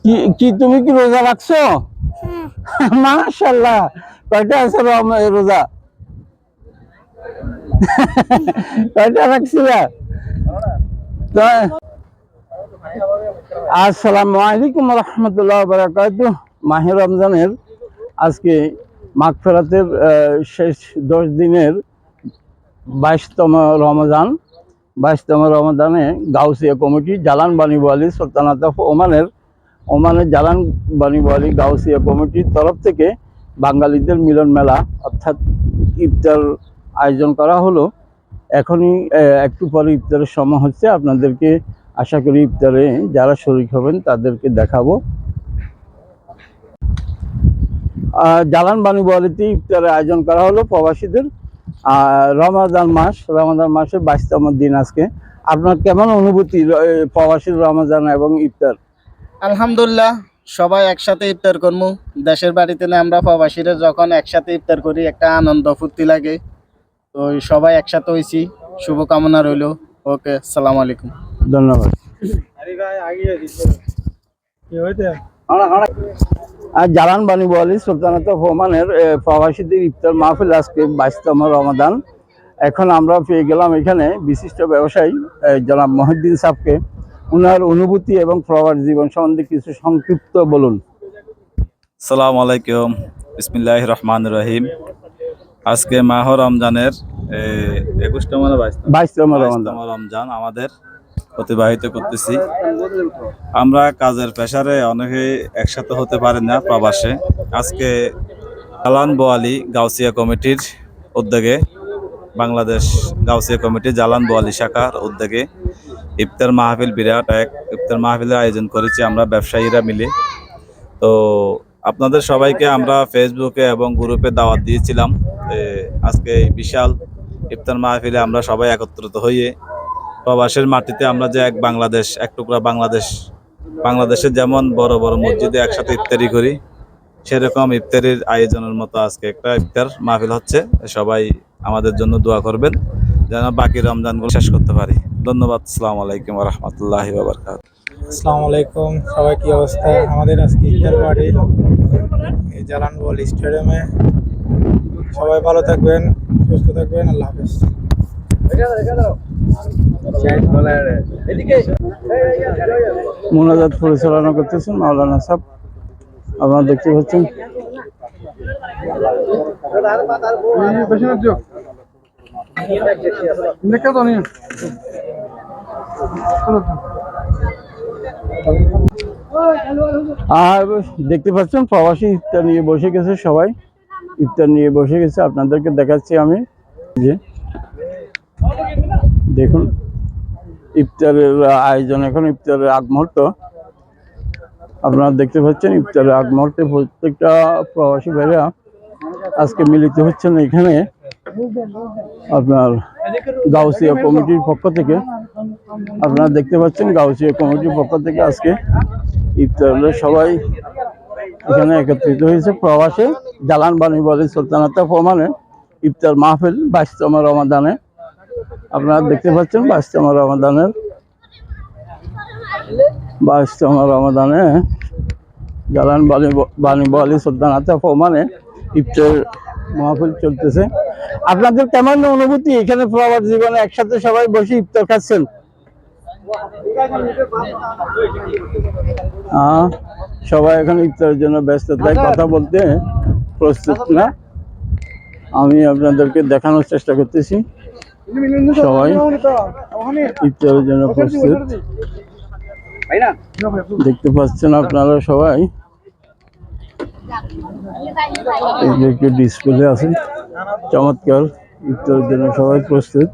কি কি তুমি কি রোজা রাখছো? মাশাআল্লাহ। কয়টা আছে রোজা? কয়টা রাখছিলা? আসসালামু আলাইকুম রহমতুল্লাহ বারাকাতুহু। মাহে রমজানের আজকে মাগফিরাতের শেষ 10 দিনের 22তম রমজান। 22তম রমজানে গাউসিয়া কমিটি জালান বানি ওয়ালি সুলতানাত অফ ওমানের জালান বানি ওয়ালি গাউসিয়া কমিটির তরফ থেকে বাঙালিদের মিলন মেলা অর্থাৎ ইফতার আয়োজন করা হলো। এখনই একটু পরে ইফতারের সময় হচ্ছে। আপনাদেরকে আশা করি ইফতারে যারা শরীক হবেন তাদেরকে দেখাবো। জালান বানি ওয়ালিতে ইফতারের আয়োজন করা হলো প্রবাসীদের। রমাদান মাসের 22তম দিন আজকে। আপনার কেমন অনুভূতি প্রবাসীর রমজান এবং ইফতার? আলহামদুলিল্লাহ, সবাই একসাথে ইফতার করবো। দেশের বাড়িতে আমরা প্রবাসীরা যখন একসাথে ইফতার করি একটা আনন্দ ফুর্তি লাগে। তো সবাই একসাথে হয়েছি, শুভকামনা রইল। ওকে, আসসালামু আলাইকুম। ধন্যবাদ। আর জালান বানি ওয়ালি সুলতানাত অফ ওমানের প্রবাসীদের ইফতার মাহফিল আজকে 22তম রমাদান। এখন আমরা পেয়ে গেলাম এখানে বিশিষ্ট ব্যবসায়ী জনাব মহিউদ্দিন সাহেবকে। ওনার অনুভূতি এবং প্রবাস জীবন সম্বন্ধে কিছু সংক্ষিপ্ত বলুন। আসসালামু আলাইকুম, বিসমিল্লাহির রহমানির রহিম। আজকে মাহ রমজানের 22তম রমজান আমাদের অতিবাহিত করতেছি। আমরা কাজের পেশারে অনেকে একসাথে হতে পারি না প্রবাসে। আজকে জালান বোয়ালি গাউসিয়া কমিটির উদ্যোগে, বাংলাদেশ গাউসিয়া কমিটি জালান বোয়ালি শাখার উদ্যোগে ইফতার মাহফিল, বিরাট এক ইফতার মাহফিলের আয়োজন করেছি আমরা ব্যবসায়ীরা মিলে। তো আপনাদের সবাইকে আমরা ফেসবুকে এবং গ্রুপে দাওয়াত দিয়েছিলাম। আজকে এই বিশাল ইফতার মাহফিলে আমরা সবাই একত্রিত হয়ে প্রবাসের মাটিতে আমরা যে এক বাংলাদেশ, এক টুকরা বাংলাদেশে যেমন বড় বড় মসজিদে একসাথে ইফতারি করি, সেরকম ইফতারির আয়োজনের মতো আজকে একটা ইফতার মাহফিল হচ্ছে। সবাই আমাদের জন্য দোয়া করবেন যেন বাকি রমজানগুলো শেষ করতে পারি। ধন্যবাদ। আসসালামু আলাইকুম ওয়া রাহমাতুল্লাহি ওয়া বারাকাতুহু। আসসালামু আলাইকুম, সবাই কি অবস্থা? আমাদের আজকে ইফতার পার্টি এই জালান বোয়ালি স্টেডিয়ামে। সবাই ভালো থাকবেন, সুস্থ থাকবেন। আল্লাহ হাফেজ। মোনাজাত পরিচালনা করতেছেন মাওলানা সাহেব, আপনারা দেখতে পাচ্ছেন। আর দেখতে পাচ্ছেন প্রবাসী ইফতার নিয়ে বসে গেছে, সবাই ইফতার নিয়ে বসে গেছে। আপনাদেরকে দেখাচ্ছি আমি, যে দেখুন ইফতারের আয়োজন। এখন ইফতারের আগ মুহূর্ত, আপনারা দেখতে পাচ্ছেন ইফতারের আগ মুহূর্তে প্রত্যেকটা প্রবাসী ভাইরা আজকে মিলিত হচ্ছেন এখানে আপনার গাউসিয়া কমিটির পক্ষ থেকে। আপনারা দেখতে পাচ্ছেন গাউসিয়া কমিটির পক্ষ থেকে আজকে ইফতারে সবাই এখানে একত্রিত হয়েছে। প্রবাসে জালান বানি ওয়ালি সুলতানাত অফ ওমানে ইফতার মাহফিল 22তম রমাদানে। আপনারা দেখতে পাচ্ছেন 22তম রমাদানে জালান বানি ওয়ালি সুলতানাত অফ ওমানে ইফতার মাহফিল চলতেছে। আপনাদের কেমন অনুভূতি এখানে প্রবাস জীবনে একসাথে সবাই বসে ইফতার খাচ্ছেন? সবাই এখন ইফতারের জন্য ব্যস্ততায় কথা বলতে প্রস্তুত না। আমি আপনাদেরকে দেখানোর চেষ্টা করতেছি সবাই ইফতারের জন্য প্রস্তুত। দেখতে পাচ্ছেন আপনারা সবাই, এই যে একটু ডিসপ্লে আছে চমৎকার। ইফতারের জন্য সবাই প্রস্তুত।